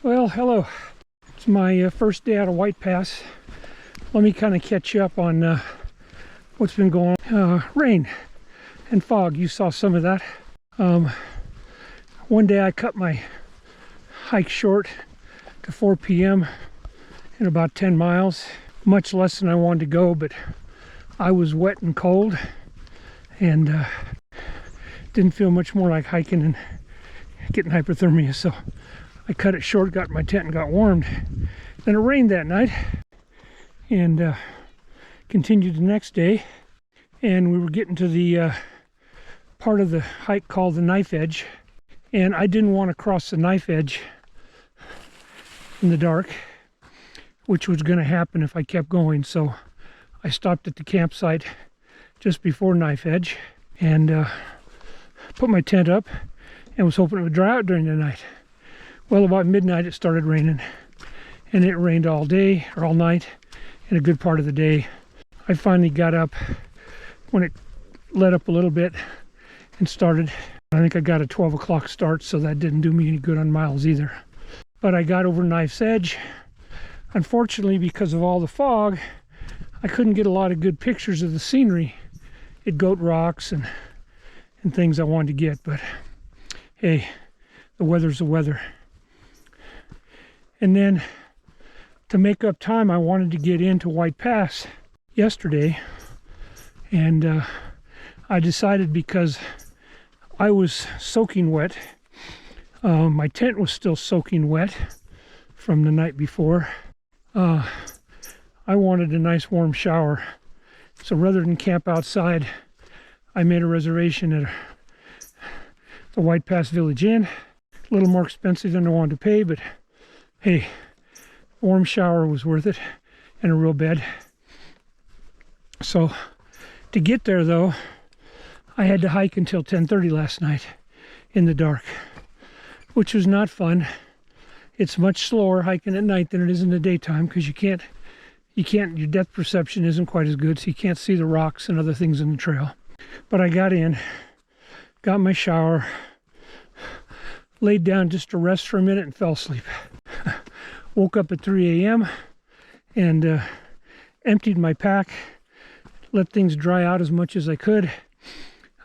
Well, hello. It's my first day out of White Pass. Let me kind of catch you up on what's been going on. Rain and fog, you saw some of that. One day I cut my hike short to 4 p.m. in about 10 miles. Much less than I wanted to go, but I was wet and cold and didn't feel much more like hiking and getting hypothermia, so I cut it short, got in my tent and got warmed. Then it rained that night and continued the next day, and we were getting to the part of the hike called the knife edge, and I didn't want to cross the knife edge in the dark, which was going to happen if I kept going. So I stopped at the campsite just before knife edge and put my tent up and was hoping it would dry out during the night. Well, about midnight it started raining, and it rained all day or all night and a good part of the day. I finally got up when it let up a little bit and started. I think I got a 12 o'clock start, so that didn't do me any good on miles either. But I got over knife's edge. Unfortunately, because of all the fog, I couldn't get a lot of good pictures of the scenery. It goat rocks and things I wanted to get, but hey, the weather's the weather. And then to make up time, I wanted to get into White Pass yesterday, and I decided, because I was soaking wet, my tent was still soaking wet from the night before. I wanted a nice warm shower, so rather than camp outside, I made a reservation at the White Pass Village Inn. A little more expensive than I wanted to pay, but hey, warm shower was worth it, and a real bed. So to get there though, I had to hike until 10:30 last night in the dark, which was not fun. It's much slower hiking at night than it is in the daytime, because your depth perception isn't quite as good, so you can't see the rocks and other things in the trail. But I got in, got my shower, laid down just to rest for a minute and fell asleep. Woke up at 3 a.m. and emptied my pack, let things dry out as much as I could,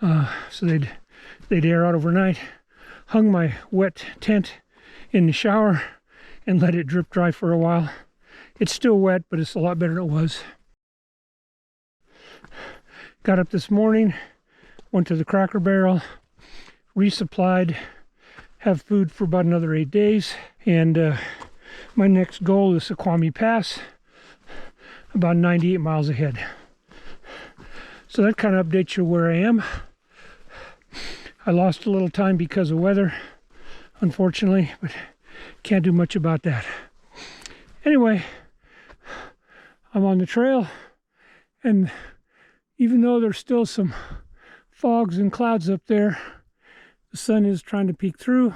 so they'd air out overnight. Hung my wet tent in the shower and let it drip dry for a while. It's still wet, but it's a lot better than it was. Got up this morning, went to the Cracker Barrel, resupplied, have food for about another 8 days, and my next goal is Snoqualmie Pass, about 98 miles ahead. So that kind of updates you where I am. I lost a little time because of weather, unfortunately, but can't do much about that. Anyway, I'm on the trail, and even though there's still some fogs and clouds up there, the sun is trying to peek through.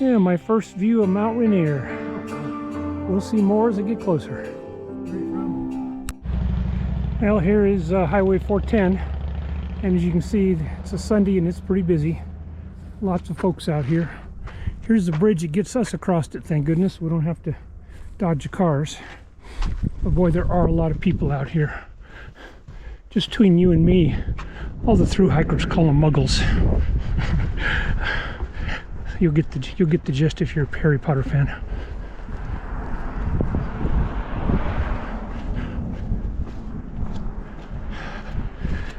Yeah, my first view of Mount Rainier. We'll see more as I get closer. Well, here is Highway 410, and as you can see, it's a Sunday and it's pretty busy. Lots of folks out here. Here's the bridge that gets us across it, thank goodness. We don't have to dodge the cars. But boy, there are a lot of people out here. Just between you and me, all the thru-hikers call them muggles. You'll get the gist if you're a Harry Potter fan.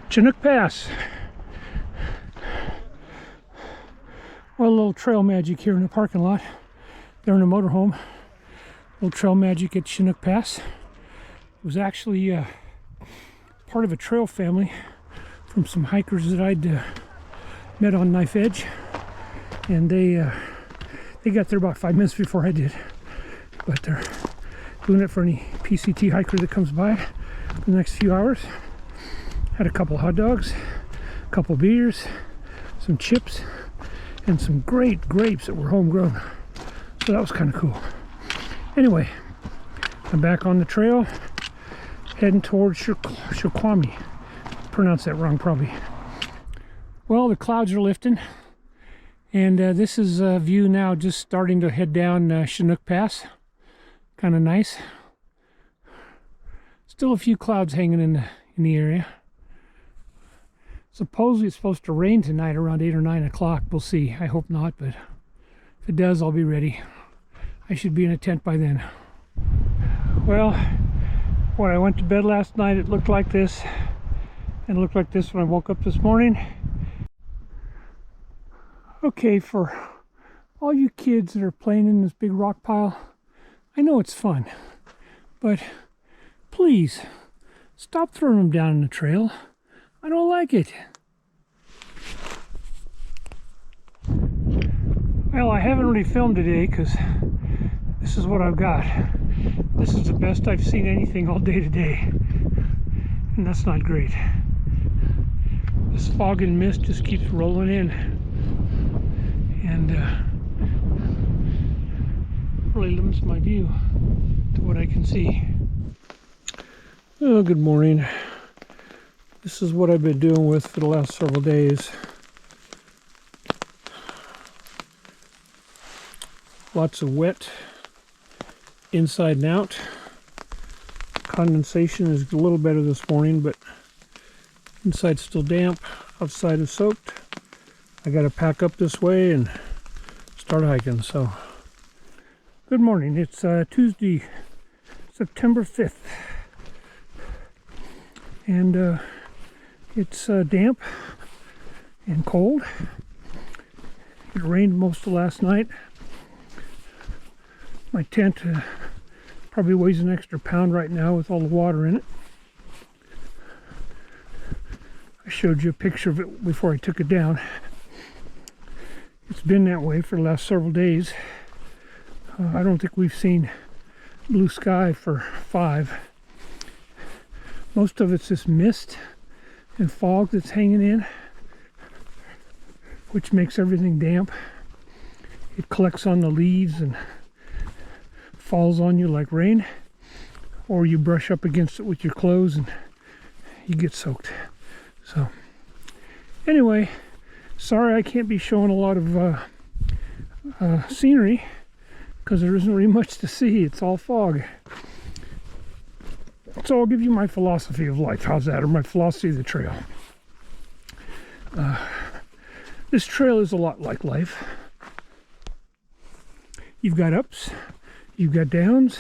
Chinook Pass. Well, a little trail magic here in the parking lot. There in a motorhome. A little trail magic at Chinook Pass. It was actually part of a trail family from some hikers that I'd met on Knife Edge, and they got there about 5 minutes before I did. But they're doing it for any PCT hiker that comes by for the next few hours. Had a couple hot dogs, a couple beers, some chips, and some great grapes that were homegrown. So that was kind of cool. Anyway, I'm back on the trail, heading towards Snoqualmie. Pronounced that wrong probably. Well, the clouds are lifting, and this is a view now, just starting to head down Chinook Pass. Kind of nice. Still a few clouds hanging in the area. Supposedly it's supposed to rain tonight around 8 or 9 o'clock. We'll see. I hope not, but if it does, I'll be ready. I should be in a tent by then. Well, when I went to bed last night, it looked like this, and it looked like this when I woke up this morning. Okay, for all you kids that are playing in this big rock pile, I know it's fun, but please stop throwing them down in the trail. I don't like it. Well, I haven't really filmed today because this is what I've got. This is the best I've seen anything all day today, and that's not great. This fog and mist just keeps rolling in, and really limits my view to what I can see. Oh, good morning. This is what I've been doing with for the last several days. Lots of wet inside and out. Condensation is a little better this morning, but inside's still damp, outside is soaked. I got to pack up this way and start hiking. So good morning. It's Tuesday, September 5th, and it's damp and cold. It rained most of last night. My tent probably weighs an extra pound right now with all the water in it. I showed you a picture of it before I took it down. It's been that way for the last several days. I don't think we've seen blue sky for 5. Most of it's this mist and fog that's hanging in, which makes everything damp. It collects on the leaves and falls on you like rain, or you brush up against it with your clothes and you get soaked. So anyway, sorry I can't be showing a lot of scenery because there isn't really much to see. It's all fog. So I'll give you my philosophy of life. How's that? Or my philosophy of the trail. This trail is a lot like life. You've got ups, you've got downs,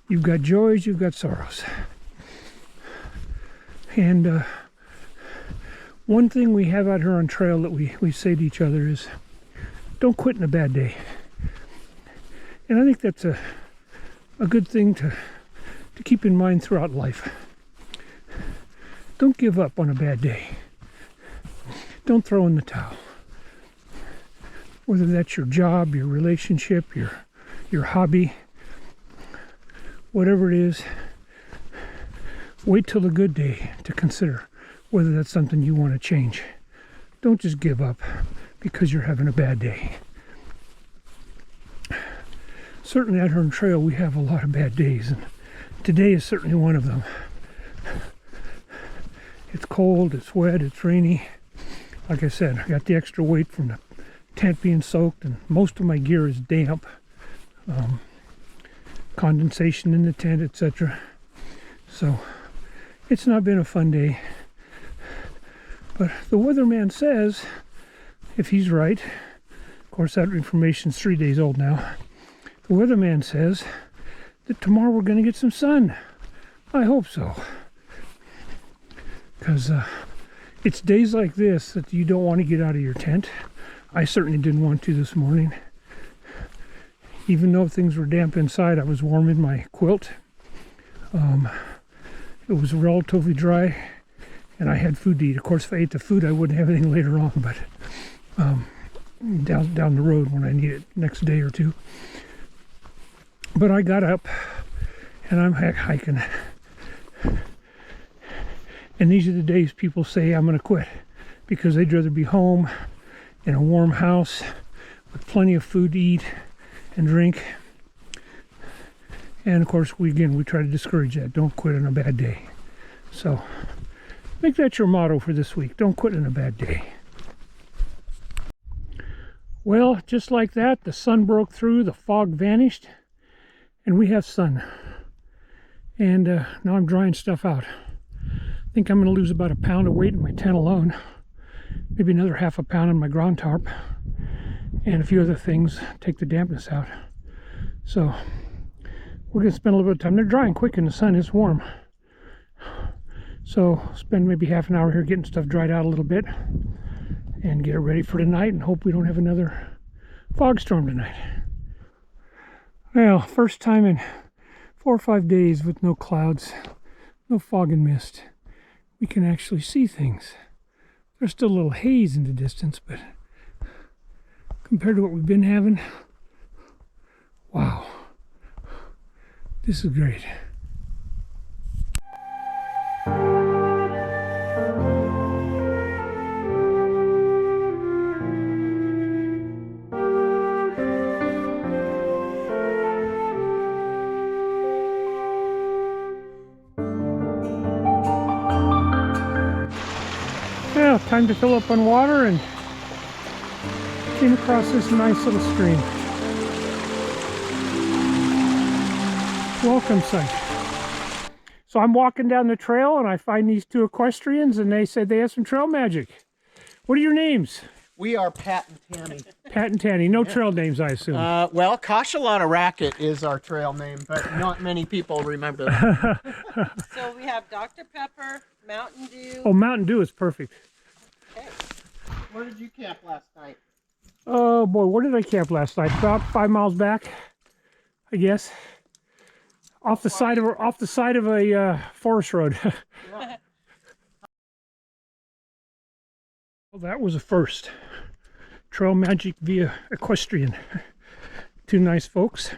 you've got joys, you've got sorrows. And one thing we have out here on trail that we say to each other is, don't quit in a bad day. And I think that's a good thing to keep in mind throughout life. Don't give up on a bad day. Don't throw in the towel. Whether that's your job, your relationship, your hobby, whatever it is, wait till a good day to consider whether that's something you want to change. Don't just give up because you're having a bad day. Certainly out here on trail we have a lot of bad days, and today is certainly one of them. It's cold, it's wet, it's rainy. Like I said, I got the extra weight from the tent being soaked, and most of my gear is damp. Condensation in the tent, etc. So it's not been a fun day. But the weatherman says, if he's right, of course that information's 3 days old now. The weatherman says that tomorrow we're going to get some sun. I hope so. Because it's days like this that you don't want to get out of your tent. I certainly didn't want to this morning. Even though things were damp inside, I was warm in my quilt. It was relatively dry, and I had food to eat. Of course, if I ate the food, I wouldn't have anything later on, but down the road when I need it next day or two. But I got up, and I'm hiking. And these are the days people say I'm going to quit. because they'd rather be home in a warm house with plenty of food to eat and drink. And of course, we try to discourage that. Don't quit on a bad day. So make that your motto for this week. Don't quit on a bad day. Well, just like that, the sun broke through, the fog vanished, and we have sun. And now I'm drying stuff out. I think I'm going to lose about 1 pound of weight in my tent alone. Maybe another ½ pound on my ground tarp. And a few other things, take the dampness out. So we're going to spend a little bit of time. They're drying quick in the sun, it's warm. So spend maybe ½ an hour here getting stuff dried out a little bit and get it ready for tonight, and hope we don't have another fog storm tonight. Well, first time in 4 or 5 days with no clouds, no fog and mist. We can actually see things. There's still a little haze in the distance, but compared to what we've been having, wow, this is great. Well, time to fill up on water, and came across this nice little stream. Welcome site. So I'm walking down the trail and I find these 2 equestrians, and they said they have some trail magic. What are your names? We are Pat and Tammy. Pat and Tanny. No trail names, I assume. Well, Kashalana Racket is our trail name, but not many people remember that. So we have Dr. Pepper, Mountain Dew. Oh, Mountain Dew is perfect. Okay. Where did you camp last night? Oh boy, where did I camp last night? About 5 miles back, I guess. Off the side of a forest road. Yeah. Well, that was a first. Trail magic via equestrian. 2 nice folks.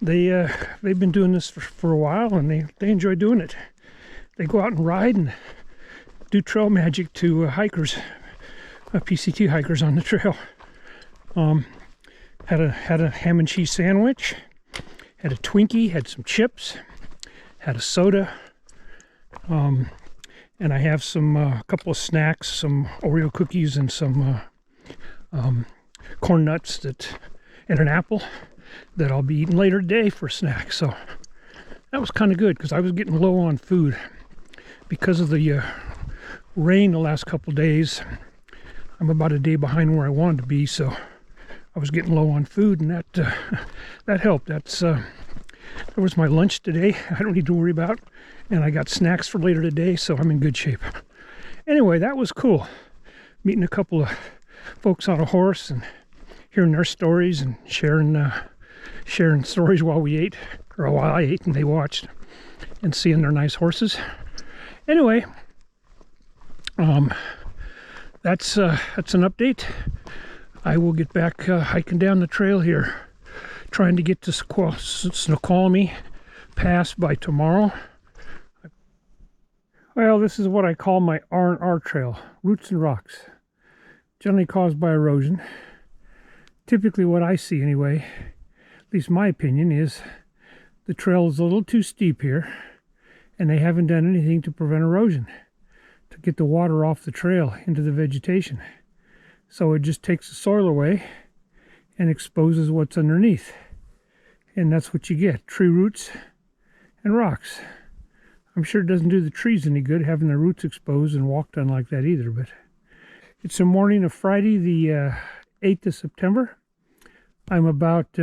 They've been doing this for a while, and they enjoy doing it. They go out and ride and do trail magic to hikers, PCT hikers on the trail. Had a ham and cheese sandwich, had a Twinkie, had some chips, had a soda, and I have a couple of snacks, some Oreo cookies and some corn nuts and an apple that I'll be eating later today for snacks. So that was kind of good because I was getting low on food because of the rain the last couple days. I'm about a day behind where I wanted to be, so I was getting low on food, and that helped. That was my lunch today. I don't need to worry about, and I got snacks for later today, so I'm in good shape. Anyway, that was cool. Meeting a couple of folks on a horse and hearing their stories and sharing stories while we ate, or while I ate and they watched, and seeing their nice horses. Anyway, that's an update. I will get back hiking down the trail here, trying to get to Snoqualmie Pass by tomorrow. Well, this is what I call my R&R trail, roots and rocks, generally caused by erosion. Typically what I see anyway, at least my opinion, is the trail is a little too steep here, and they haven't done anything to prevent erosion, to get the water off the trail into the vegetation. So it just takes the soil away and exposes what's underneath. And that's what you get, tree roots and rocks. I'm sure it doesn't do the trees any good having their roots exposed and walked on like that either. But it's the morning of Friday, the 8th of September. I'm about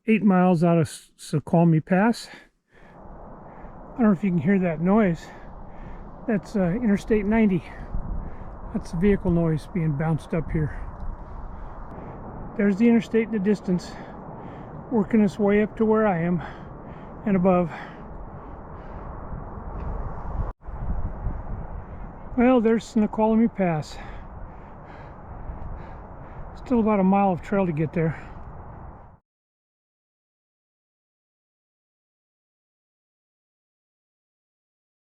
8 miles out of Snoqualmie Pass. I don't know if you can hear that noise. That's Interstate 90. That's the vehicle noise being bounced up here. There's the interstate in the distance, working its way up to where I am and above. Well, there's Snoqualmie Pass. Still about a mile of trail to get there.